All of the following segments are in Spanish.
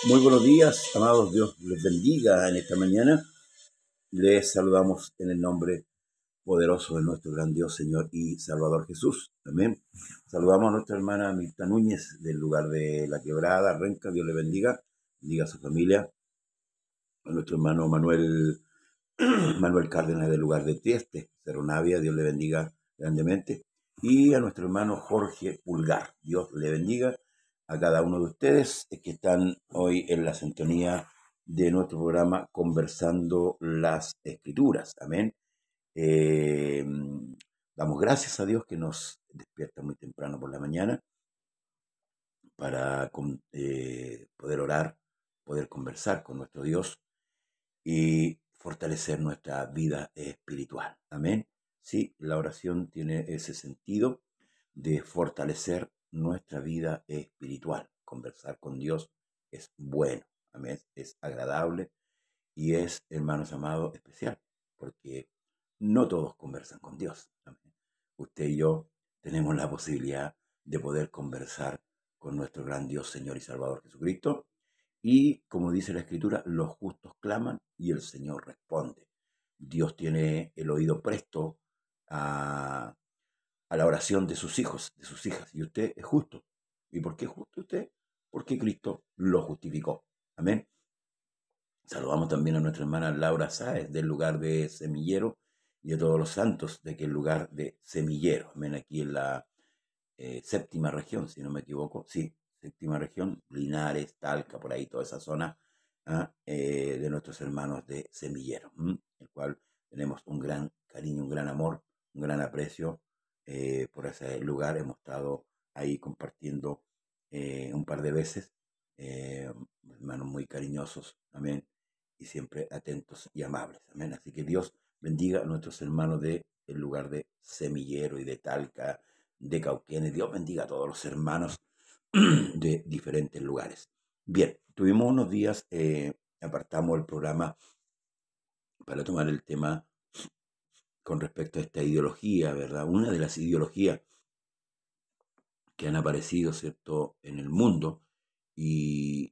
Muy buenos días, amados. Dios les bendiga en esta mañana. Les saludamos en el nombre poderoso de nuestro gran Dios, Señor y Salvador Jesús. Amén. Saludamos a nuestra hermana Mirta Núñez del lugar de La Quebrada, Renca. Dios le bendiga. Bendiga a su familia. A nuestro hermano Manuel Cárdenas del lugar de Trieste, Cerro Navia. Dios le bendiga grandemente. Y a nuestro hermano Jorge Pulgar. Dios le bendiga a cada uno de ustedes que están hoy en la sintonía de nuestro programa Conversando las Escrituras. Amén. Damos gracias a Dios que nos despierta muy temprano por la mañana para poder orar, poder conversar con nuestro Dios y fortalecer nuestra vida espiritual. Amén. Sí, la oración tiene ese sentido de fortalecer nuestra vida espiritual. Conversar con Dios es bueno, amén, es agradable y es, hermanos amados, especial, porque no todos conversan con Dios. Amén. Usted y yo tenemos la posibilidad de poder conversar con nuestro gran Dios, Señor y Salvador Jesucristo. Y como dice la Escritura, los justos claman y el Señor responde. Dios tiene el oído presto a la oración de sus hijos, de sus hijas. Y usted es justo. ¿Y por qué es justo usted? Porque Cristo lo justificó. Amén. Saludamos también a nuestra hermana Laura Sáez del lugar de Semillero y a todos los santos de aquel lugar de Semillero. Amén. Aquí en la séptima región, si no me equivoco. Sí, séptima región, Linares, Talca, por ahí, toda esa zona de nuestros hermanos de Semillero, el cual tenemos un gran cariño, un gran amor, un gran aprecio por ese lugar. Hemos estado ahí compartiendo un par de veces, hermanos muy cariñosos, amén, y siempre atentos y amables, amén. Así que Dios bendiga a nuestros hermanos del lugar de Semillero y de Talca, de Cauquenes. Dios bendiga a todos los hermanos de diferentes lugares. Bien, tuvimos unos días, apartamos el programa para tomar el tema con respecto a esta ideología, ¿verdad? Una de las ideologías que han aparecido, ¿cierto?, en el mundo y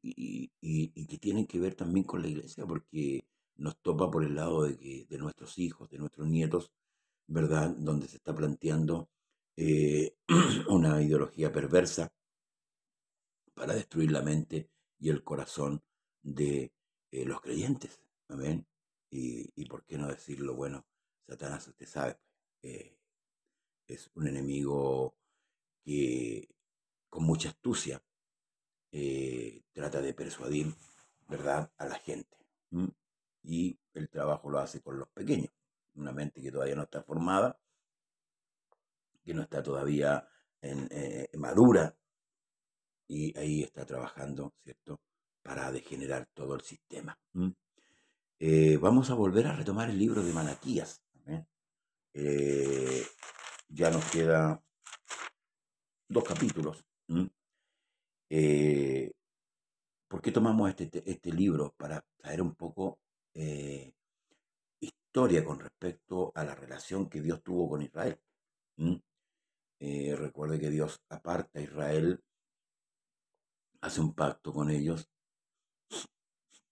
que tienen que ver también con la iglesia, porque nos topa por el lado de nuestros hijos, de nuestros nietos, ¿verdad?, donde se está planteando eh, una ideología perversa para destruir la mente y el corazón de los creyentes. Amén. Y por qué no decirlo, bueno, Satanás, usted sabe, eh, es un enemigo que con mucha astucia trata de persuadir, ¿verdad?, a la gente. ¿M? Y el trabajo lo hace con los pequeños. una mente que todavía no está formada, que no está todavía madura, y ahí está trabajando, ¿cierto?, para degenerar todo el sistema. Vamos a volver a retomar el libro de Malaquías. Ya nos queda 2 capítulos. Eh, ¿Por qué tomamos este libro? Para traer un poco historia con respecto a la relación que Dios tuvo con Israel. Recuerde que Dios aparta a Israel, hace un pacto con ellos.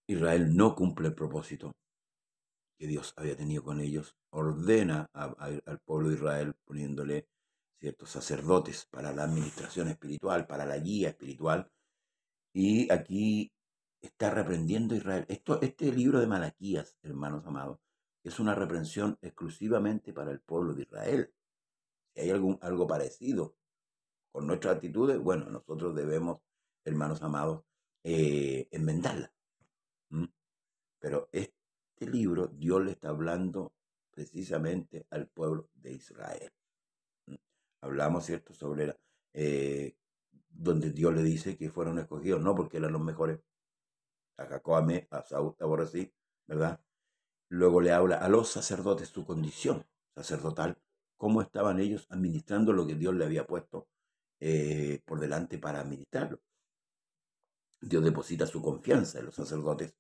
Israel no cumple el propósito que Dios había tenido con ellos. Ordena al pueblo de Israel poniéndole ciertos sacerdotes para la administración espiritual, para la guía espiritual. Y aquí está reprendiendo a Israel. Este libro de Malaquías, hermanos amados, es una reprensión exclusivamente para el pueblo de Israel. Si hay algo parecido con nuestras actitudes, bueno, nosotros debemos, hermanos amados, enmendarla. Pero este libro Dios le está hablando precisamente al pueblo de Israel. Hablamos, ¿cierto?, sobre donde Dios le dice que fueron escogidos, no porque eran los mejores. A Jacob amé, a Saúl aborrecí, ¿verdad? Luego le habla a los sacerdotes su condición sacerdotal, cómo estaban ellos administrando lo que Dios le había puesto por delante para administrarlo. Dios deposita su confianza en los sacerdotes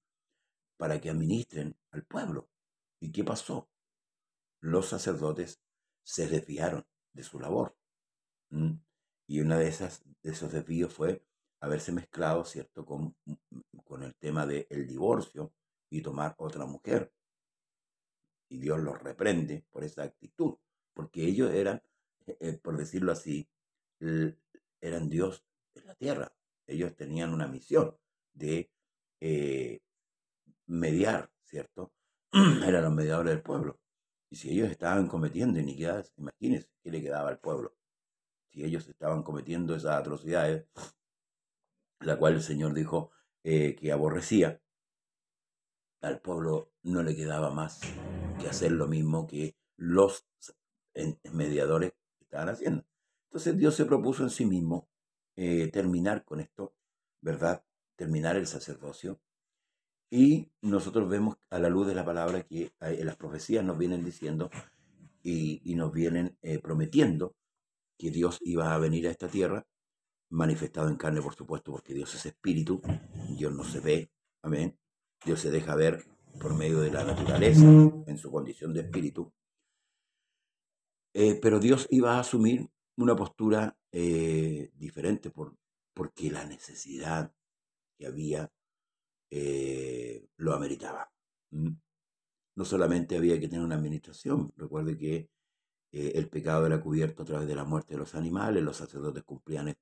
para que administren al pueblo. ¿Y qué pasó? Los sacerdotes se desviaron de su labor. Y una de esos desvíos fue haberse mezclado, ¿cierto?, con el tema del divorcio y tomar otra mujer. Y Dios los reprende por esa actitud, porque ellos eran, por decirlo así, eran Dios en la tierra. Ellos tenían una misión de mediar, ¿cierto? Eran los mediadores del pueblo. Y si ellos estaban cometiendo iniquidades, imagínense qué le quedaba al pueblo. Si ellos estaban cometiendo esas atrocidades, la cual el Señor dijo que aborrecía, al pueblo no le quedaba más que hacer lo mismo que los mediadores estaban haciendo. Entonces Dios se propuso en sí mismo terminar con esto, ¿verdad? Terminar el sacerdocio. Y nosotros vemos a la luz de la palabra que las profecías nos vienen diciendo y nos vienen prometiendo que Dios iba a venir a esta tierra, manifestado en carne, por supuesto, porque Dios es espíritu, Dios no se ve, amén. Dios se deja ver por medio de la naturaleza, en su condición de espíritu. Pero Dios iba a asumir una postura diferente porque la necesidad que había lo ameritaba. No solamente había que tener una administración, recuerde que el pecado era cubierto a través de la muerte de los animales, los sacerdotes cumplían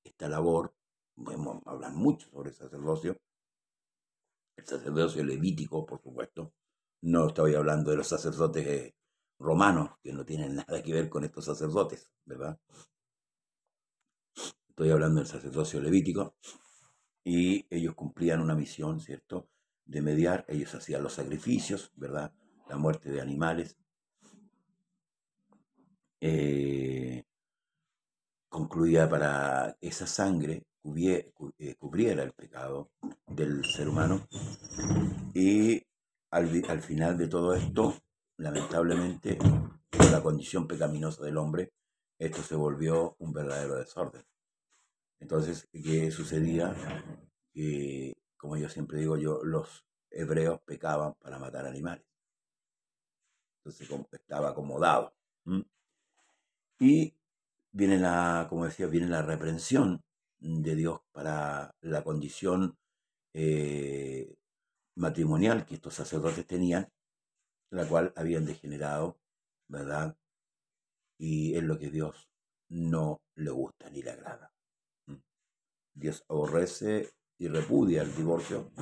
esta labor. Podemos hablar mucho sobre el sacerdocio levítico, por supuesto. No estoy hablando de los sacerdotes romanos, que no tienen nada que ver con estos sacerdotes, ¿verdad? Estoy hablando del sacerdocio levítico, y ellos cumplían una misión, ¿cierto?, de mediar. Ellos hacían los sacrificios, ¿verdad?, la muerte de animales, concluía para esa sangre cubriera el pecado del ser humano. Y al final de todo esto, lamentablemente, por la condición pecaminosa del hombre, esto se volvió un verdadero desorden. Entonces, ¿qué sucedía? Que, como yo siempre digo, los hebreos pecaban para matar animales. Entonces, estaba acomodado. Y viene como decía, viene la reprensión de Dios para la condición matrimonial que estos sacerdotes tenían, la cual habían degenerado, ¿verdad? Y es lo que Dios no le gusta ni le agrada. Dios aborrece y repudia el divorcio.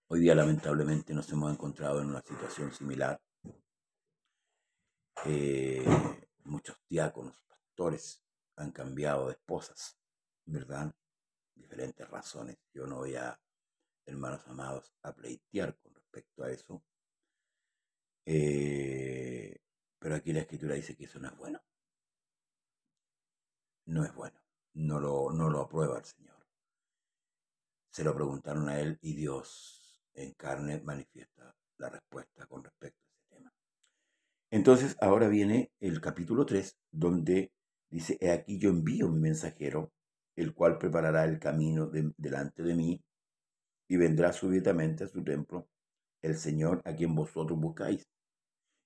Hoy día, lamentablemente, nos hemos encontrado en una situación similar. Muchos diáconos, pastores, han cambiado de esposas, ¿verdad? Diferentes razones. Yo no voy a, hermanos amados, a pleitear con respecto a eso. Pero aquí la Escritura dice que eso no es bueno. No es bueno. No lo aprueba el Señor. Se lo preguntaron a él y Dios en carne manifiesta la respuesta con respecto a ese tema. Entonces ahora viene el capítulo 3, donde dice, he aquí yo envío mi mensajero, el cual preparará el camino delante de mí, y vendrá súbitamente a su templo el Señor a quien vosotros buscáis,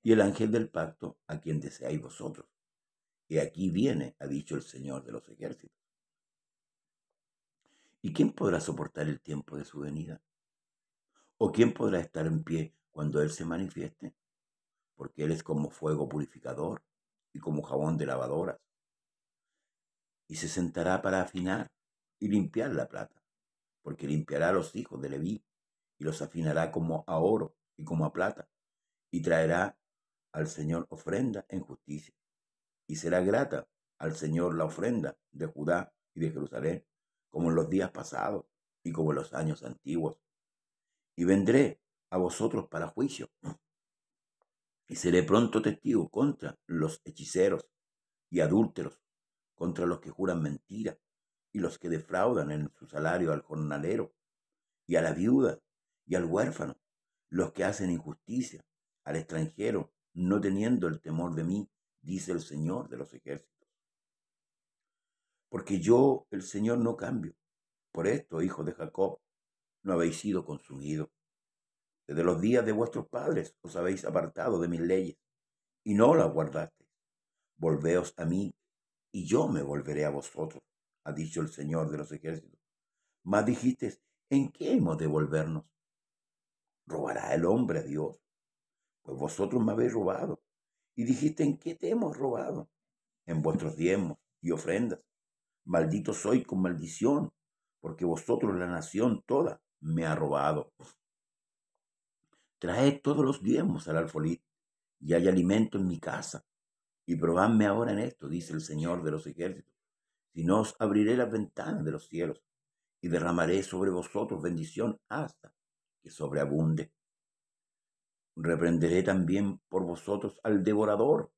y el ángel del pacto a quien deseáis vosotros. Y aquí viene, ha dicho el Señor de los ejércitos. ¿Y quién podrá soportar el tiempo de su venida? ¿O quién podrá estar en pie cuando Él se manifieste? Porque Él es como fuego purificador y como jabón de lavadoras. Y se sentará para afinar y limpiar la plata, porque limpiará a los hijos de Leví y los afinará como a oro y como a plata, y traerá al Señor ofrenda en justicia. Y será grata al Señor la ofrenda de Judá y de Jerusalén, como en los días pasados y como en los años antiguos. Y vendré a vosotros para juicio, y seré pronto testigo contra los hechiceros y adúlteros, contra los que juran mentira y los que defraudan en su salario al jornalero y a la viuda y al huérfano, los que hacen injusticia al extranjero, no teniendo el temor de mí, dice el Señor de los ejércitos. Porque yo, el Señor, no cambio. Por esto, hijos de Jacob, no habéis sido consumidos. Desde los días de vuestros padres os habéis apartado de mis leyes y no las guardasteis. Volveos a mí y yo me volveré a vosotros, ha dicho el Señor de los ejércitos. Mas dijisteis, ¿en qué hemos de volvernos? ¿Robará el hombre a Dios? Pues vosotros me habéis robado. Y dijiste, ¿en qué te hemos robado? En vuestros diezmos y ofrendas. Maldito soy con maldición, porque vosotros la nación toda me ha robado. Traed todos los diezmos al alfolí, y hay alimento en mi casa. Y probadme ahora en esto, dice el Señor de los ejércitos. Si no os abriré las ventanas de los cielos, y derramaré sobre vosotros bendición hasta que sobreabunde. Reprenderé también por vosotros al devorador,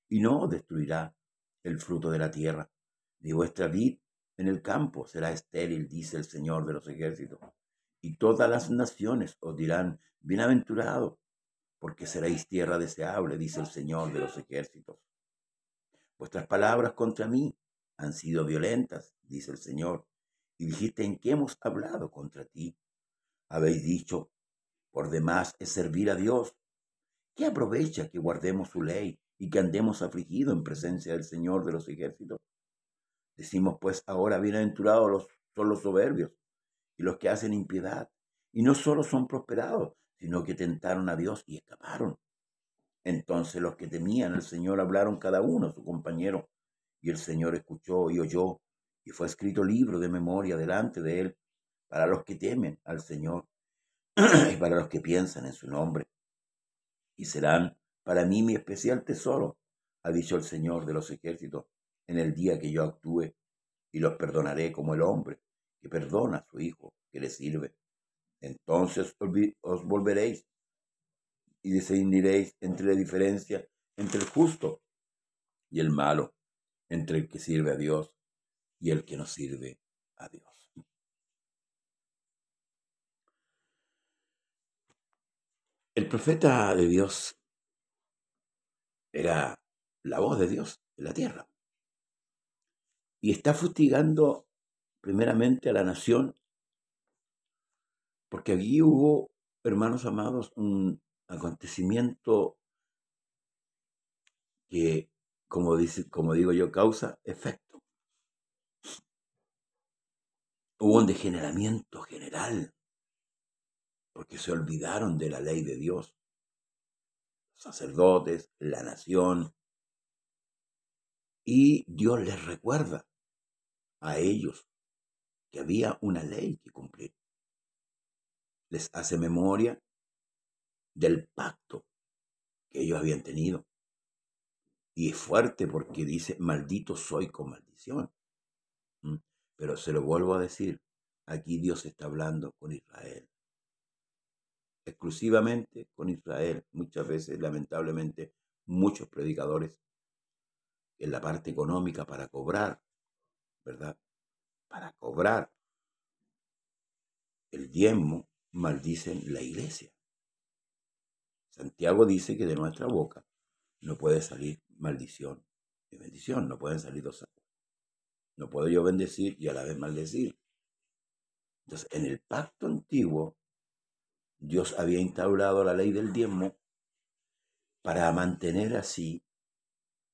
y no os destruirá el fruto de la tierra, ni vuestra vid en el campo será estéril, dice el Señor de los ejércitos. Y todas las naciones os dirán, bienaventurado, porque seréis tierra deseable, dice el Señor de los ejércitos. Vuestras palabras contra mí han sido violentas, dice el Señor, y dijiste, ¿en qué hemos hablado contra ti? Habéis dicho, por demás es servir a Dios. ¿Qué aprovecha que guardemos su ley y que andemos afligidos en presencia del Señor de los ejércitos? Decimos pues ahora, bienaventurados son los soberbios y los que hacen impiedad, y no solo son prosperados, sino que tentaron a Dios y escaparon. Entonces los que temían al Señor hablaron cada uno a su compañero, y el Señor escuchó y oyó, y fue escrito libro de memoria delante de él para los que temen al Señor y para los que piensan en su nombre. Y serán para mí mi especial tesoro, ha dicho el Señor de los ejércitos, en el día que yo actúe, y los perdonaré como el hombre que perdona a su hijo que le sirve. Entonces os volveréis y discerniréis entre la diferencia entre el justo y el malo, entre el que sirve a Dios y el que no sirve a Dios. El profeta de Dios era la voz de Dios en la tierra y está fustigando primeramente a la nación, porque allí hubo, hermanos amados, un acontecimiento que, como digo yo, causa efecto. Hubo un degeneramiento general, porque se olvidaron de la ley de Dios, los sacerdotes, la nación, y Dios les recuerda a ellos que había una ley que cumplir. Les hace memoria del pacto que ellos habían tenido. Y es fuerte porque dice, maldito soy con maldición. ¿Mm? Pero se lo vuelvo a decir, aquí Dios está hablando con Israel. exclusivamente con Israel. Muchas veces, lamentablemente, muchos predicadores en la parte económica para cobrar, ¿verdad? Para cobrar el diezmo, maldicen la iglesia. Santiago dice que de nuestra boca no puede salir maldición y bendición, no pueden salir dos cosas. No puedo yo bendecir y a la vez maldecir. Entonces, en el pacto antiguo, Dios había instaurado la ley del diezmo para mantener así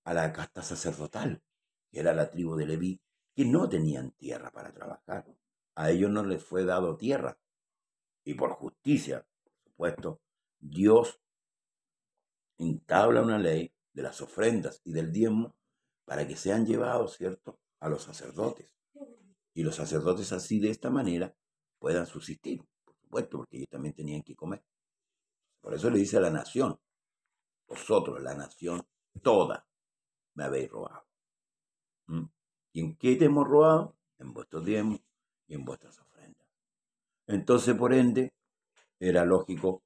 a la casta sacerdotal, que era la tribu de Leví, que no tenían tierra para trabajar. A ellos no les fue dado tierra. Y por justicia, por supuesto, Dios instaura una ley de las ofrendas y del diezmo para que sean llevados, ¿cierto?, a los sacerdotes. Y los sacerdotes así, de esta manera, puedan subsistir, por supuesto, porque ellos también tenían que comer. Por eso le dice a la nación: vosotros, la nación toda, me habéis robado. ¿Mm? ¿Y en qué te hemos robado? En vuestros diezmos y en vuestras ofrendas. Entonces, por ende, era lógico,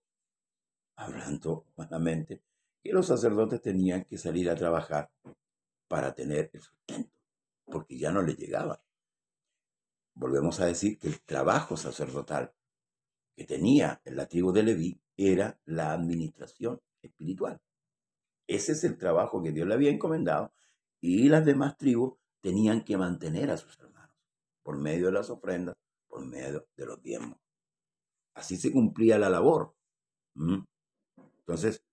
hablando humanamente, que los sacerdotes tenían que salir a trabajar para tener el sustento, porque ya no les llegaba. Volvemos a decir que el trabajo sacerdotal que tenía en la tribu de Leví era la administración espiritual. Ese es el trabajo que Dios le había encomendado, y las demás tribus tenían que mantener a sus hermanos por medio de las ofrendas, por medio de los diezmos. Así se cumplía la labor. Entonces,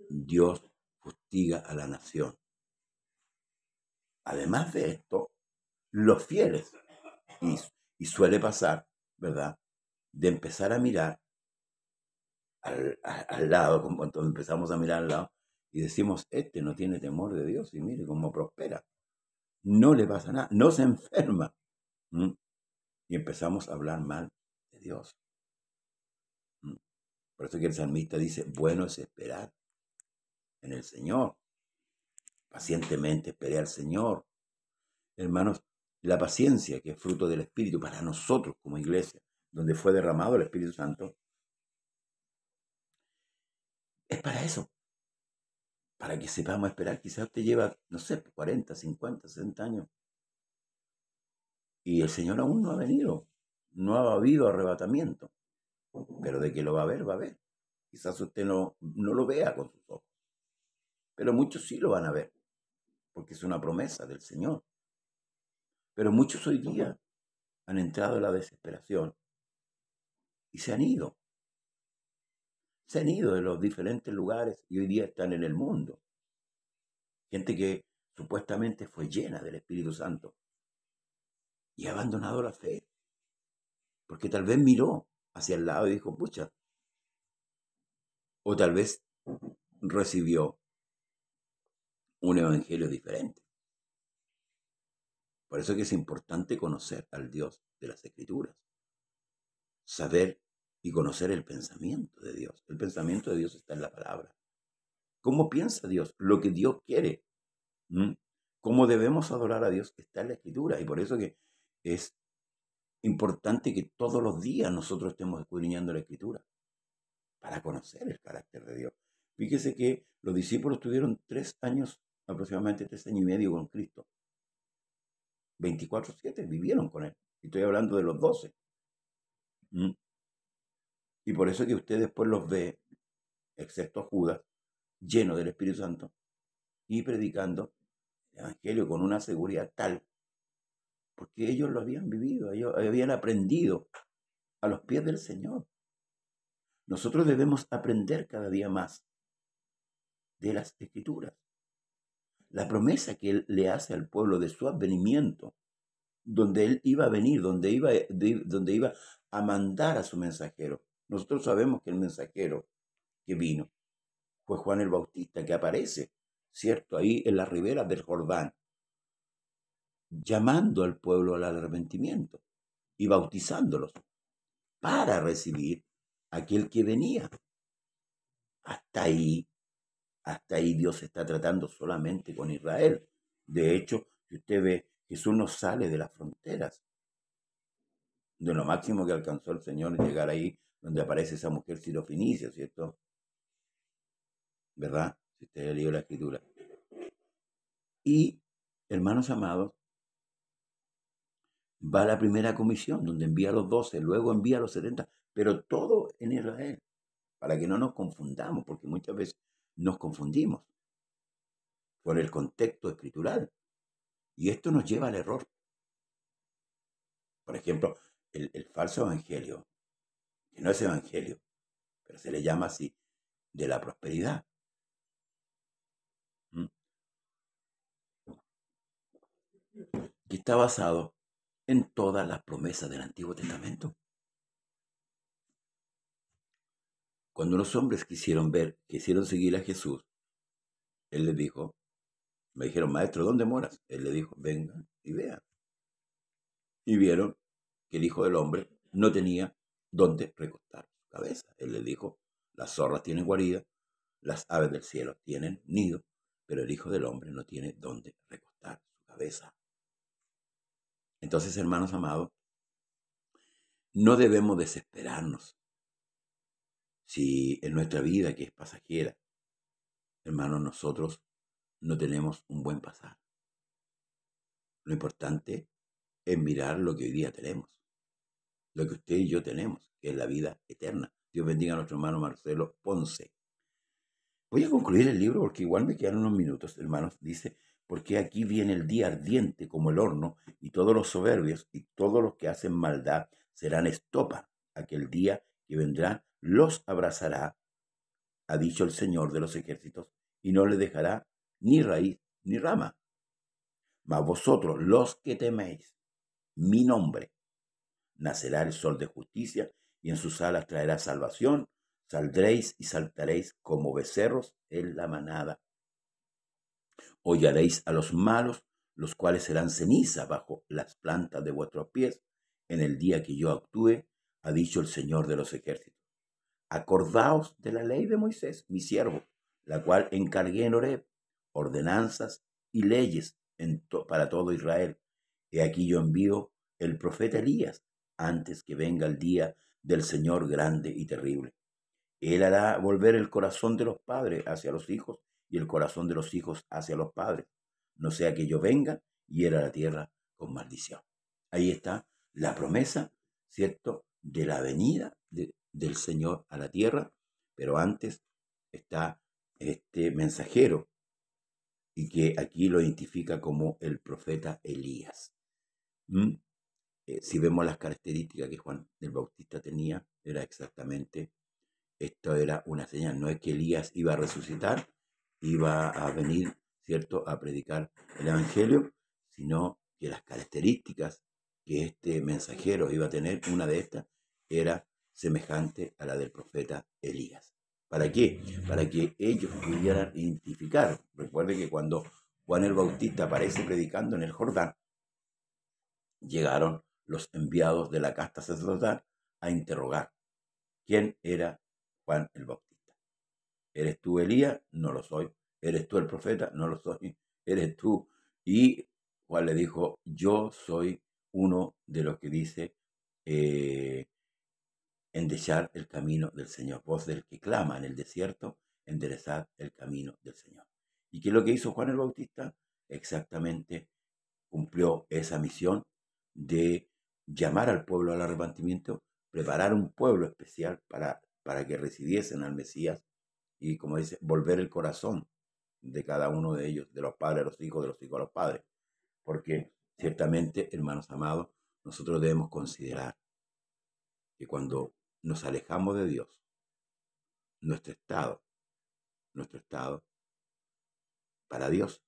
Dios fustiga a la nación. Además de esto, los fieles, y suele pasar, ¿verdad?, de empezar a mirar al lado, como cuando empezamos a mirar al lado, y decimos: este no tiene temor de Dios, y mire cómo prospera, no le pasa nada, no se enferma. Y empezamos a hablar mal de Dios. Por eso que el salmista dice: bueno es esperar en el Señor. Pacientemente esperé al Señor. Hermanos, la paciencia, que es fruto del Espíritu para nosotros como iglesia, donde fue derramado el Espíritu Santo, es para eso, para que sepamos esperar. Quizás usted lleva, no sé, 40, 50, 60 años y el Señor aún no ha venido, no ha habido arrebatamiento, pero de que lo va a ver, va a ver. Quizás usted no lo vea con sus ojos, pero muchos sí lo van a ver, porque es una promesa del Señor. Pero muchos hoy día han entrado en la desesperación y se han ido. Se han ido de los diferentes lugares y hoy día están en el mundo. Gente que supuestamente fue llena del Espíritu Santo y ha abandonado la fe, porque tal vez miró hacia el lado y dijo: pucha, o tal vez recibió un evangelio diferente. Por eso que es importante conocer al Dios de las Escrituras, saber y conocer el pensamiento de Dios. El pensamiento de Dios está en la palabra. ¿Cómo piensa Dios? Lo que Dios quiere. ¿Cómo debemos adorar a Dios? Está en la Escritura. Y por eso que es importante que todos los días nosotros estemos escudriñando la Escritura para conocer el carácter de Dios. Fíjese que los discípulos tuvieron 3 años, aproximadamente 3 años y medio con Cristo. 24/7 vivieron con Él. Estoy hablando de los 12. Y por eso que usted después los ve, excepto Judas, lleno del Espíritu Santo y predicando el Evangelio con una seguridad tal, porque ellos lo habían vivido, ellos habían aprendido a los pies del Señor. Nosotros debemos aprender cada día más de las Escrituras. La promesa que Él le hace al pueblo de su advenimiento, donde Él iba a venir, donde iba a mandar a su mensajero. Nosotros sabemos que el mensajero que vino fue Juan el Bautista, que aparece, ¿cierto?, ahí en las riberas del Jordán, llamando al pueblo al arrepentimiento y bautizándolos para recibir a aquel que venía. Hasta ahí Dios está tratando solamente con Israel. De hecho, si usted ve, Jesús no sale de las fronteras. De lo máximo que alcanzó el Señor es llegar ahí donde aparece esa mujer sirofenicia, ¿cierto? ¿Verdad? Si usted ha leído la escritura. Y, hermanos amados, va a la primera comisión, donde envía a los 12, luego envía a los 70, pero todo en Israel, para que no nos confundamos, porque muchas veces nos confundimos por el contexto escritural. Y esto nos lleva al error. Por ejemplo, el falso evangelio, que no es evangelio, pero se le llama así, de la prosperidad. ¿Mm? Que está basado en todas las promesas del Antiguo Testamento. Cuando los hombres quisieron seguir a Jesús, él les dijo, me dijeron, maestro, ¿dónde moras? Él le dijo, vengan y vean. Y vieron que el Hijo del Hombre no tenía dónde recostar su cabeza. Él les dijo, las zorras tienen guarida, las aves del cielo tienen nido, pero el Hijo del Hombre no tiene dónde recostar su cabeza. Entonces, hermanos amados, no debemos desesperarnos si en nuestra vida, que es pasajera, hermanos, nosotros no tenemos un buen pasar. Lo importante es mirar lo que hoy día tenemos, lo que usted y yo tenemos, que es la vida eterna. Dios bendiga a nuestro hermano Marcelo Ponce. Voy a concluir el libro porque igual me quedan unos minutos, hermanos. Dice, porque aquí viene el día ardiente como el horno, y todos los soberbios y todos los que hacen maldad serán estopa. Aquel día que vendrá los abrazará, ha dicho el Señor de los ejércitos, y no le dejará ni raíz ni rama. Mas vosotros, los que teméis mi nombre, nacerá el sol de justicia, y en sus alas traerá salvación. Saldréis y saltaréis como becerros en la manada. Hollaréis a los malos, los cuales serán ceniza bajo las plantas de vuestros pies, en el día que yo actúe, ha dicho el Señor de los ejércitos. Acordaos de la ley de Moisés, mi siervo, la cual encargué en Horeb, ordenanzas y leyes para todo Israel. He aquí yo envío el profeta Elías antes que venga el día del Señor grande y terrible. Él hará volver el corazón de los padres hacia los hijos y el corazón de los hijos hacia los padres, no sea que yo venga y hiera la tierra con maldición. Ahí está la promesa, ¿cierto?, de la venida del Señor a la tierra, pero antes está este mensajero, y que aquí lo identifica como el profeta Elías. Si vemos las características que Juan el Bautista tenía, era exactamente, esto era una señal, no es que Elías iba a resucitar, iba a venir, ¿cierto?, a predicar el Evangelio, sino que las características que este mensajero iba a tener, una de estas, era semejante a la del profeta Elías. ¿Para qué? Para que ellos pudieran identificar. Recuerde que cuando Juan el Bautista aparece predicando en el Jordán, llegaron los enviados de la casta sacerdotal a interrogar quién era Juan el Bautista. ¿Eres tú Elías? No lo soy. ¿Eres tú el profeta? No lo soy. ¿Eres tú? Y Juan le dijo, yo soy uno de los que dice, endechar el camino del Señor. Voz del que clama en el desierto, enderezad el camino del Señor. ¿Y qué es lo que hizo Juan el Bautista? Exactamente cumplió esa misión de llamar al pueblo al arrepentimiento, preparar un pueblo especial para que recibiesen al Mesías y, como dice, volver el corazón de cada uno de ellos, de los padres a los hijos, de los hijos a los padres. Porque ciertamente, hermanos amados, nosotros debemos considerar que cuando nos alejamos de Dios, nuestro estado para Dios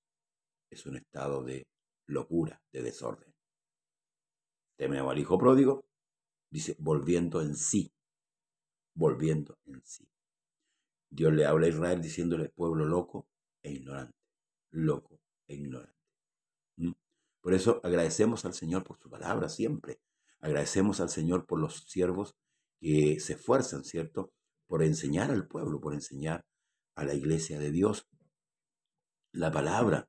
es un estado de locura, de desorden. Tenemos al hijo pródigo, dice, volviendo en sí. Dios le habla a Israel diciéndole, pueblo loco e ignorante. Loco e ignorante. Por eso agradecemos al Señor por su palabra siempre. Agradecemos al Señor por los siervos que se esfuerzan, ¿cierto?, por enseñar al pueblo, por enseñar a la iglesia de Dios la palabra,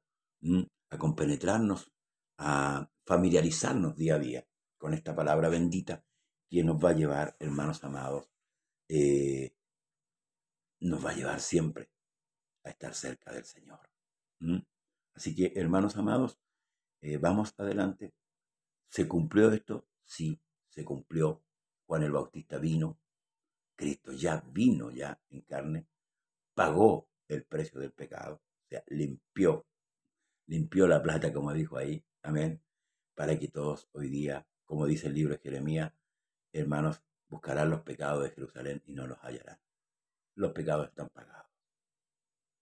a compenetrarnos, a familiarizarnos día a día con esta palabra bendita que nos va a llevar, hermanos amados, nos va a llevar siempre a estar cerca del Señor. ¿Mm? Así que, hermanos amados, vamos adelante. ¿Se cumplió esto? Sí, se cumplió. Juan el Bautista vino, Cristo ya vino ya en carne, pagó el precio del pecado, o sea, limpió la plata, como dijo ahí, amén, para que todos hoy día, como dice el libro de Jeremías, hermanos, buscarán los pecados de Jerusalén y no los hallarán. Los pecados están pagados.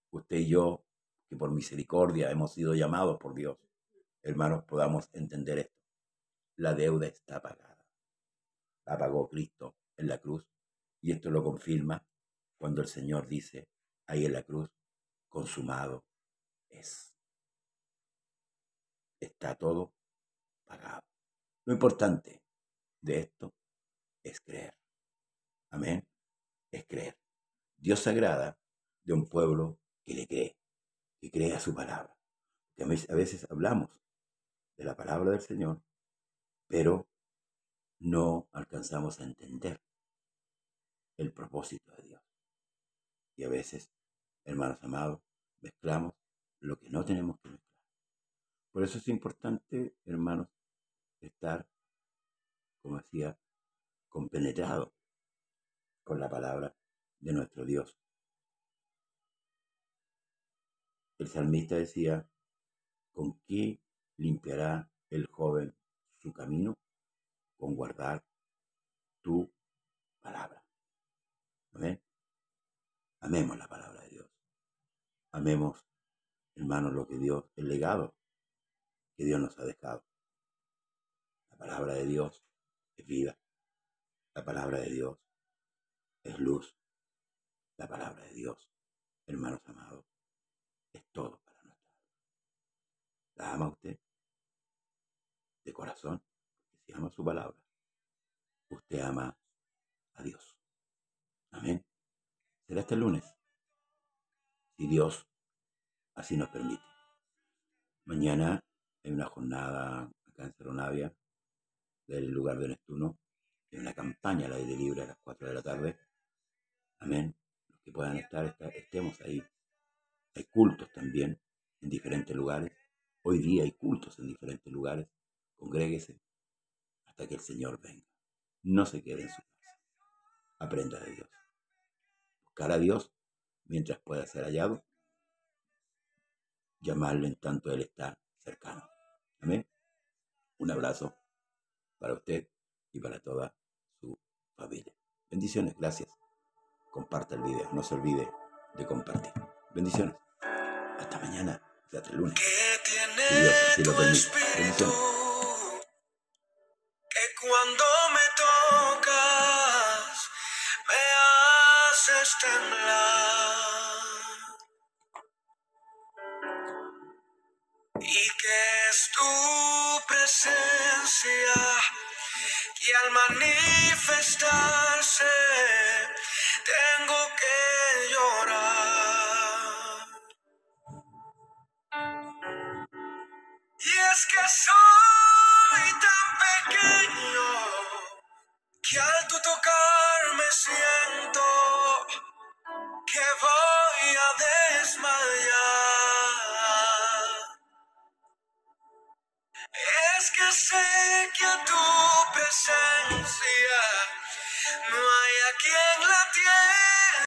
Usted y yo, que por misericordia hemos sido llamados por Dios, hermanos, podamos entender esto. La deuda está pagada. La pagó Cristo en la cruz. Y esto lo confirma cuando el Señor dice ahí en la cruz, consumado es. Está todo pagado. Lo importante de esto es creer. Amén. Es creer. Dios se agrada de un pueblo que le cree, que cree a su palabra. Que a veces hablamos de la palabra del Señor, pero no alcanzamos a entender el propósito de Dios. Y a veces, hermanos amados, mezclamos lo que no tenemos que mezclar. Por eso es importante, hermanos, estar, como decía, compenetrado con la palabra de nuestro Dios. El salmista decía, ¿con qué limpiará el joven su camino? Con guardar tu palabra. ¿Amén? Amemos la palabra de Dios. Amemos, hermanos, lo que Dios, el legado que Dios nos ha dejado. La palabra de Dios es vida. La palabra de Dios es luz. La palabra de Dios, hermanos amados, es todo para nuestra vida. ¿La ama usted? De corazón, porque si ama su palabra, usted ama a Dios. Amén. Será este lunes, si Dios así nos permite. Mañana hay una jornada acá en Cerro Navia, del lugar de Neptuno, hay una campaña al aire libre a las 4 de la tarde. Amén. Los que puedan estar, estemos ahí. Hay cultos también en diferentes lugares. Hoy día hay cultos en diferentes lugares. Congréguese hasta que el Señor venga. No se quede en su casa. Aprenda de Dios. Buscar a Dios mientras pueda ser hallado. Llamarlo en tanto Él está cercano. Amén. Un abrazo para usted y para toda su familia. Bendiciones. Gracias. Comparta el video. No se olvide de compartir. Bendiciones. Hasta mañana. Hasta el lunes. Si Dios así lo permite. Bendiciones. Que cuando me tocas me haces temblar y que es tu presencia y al manifestarse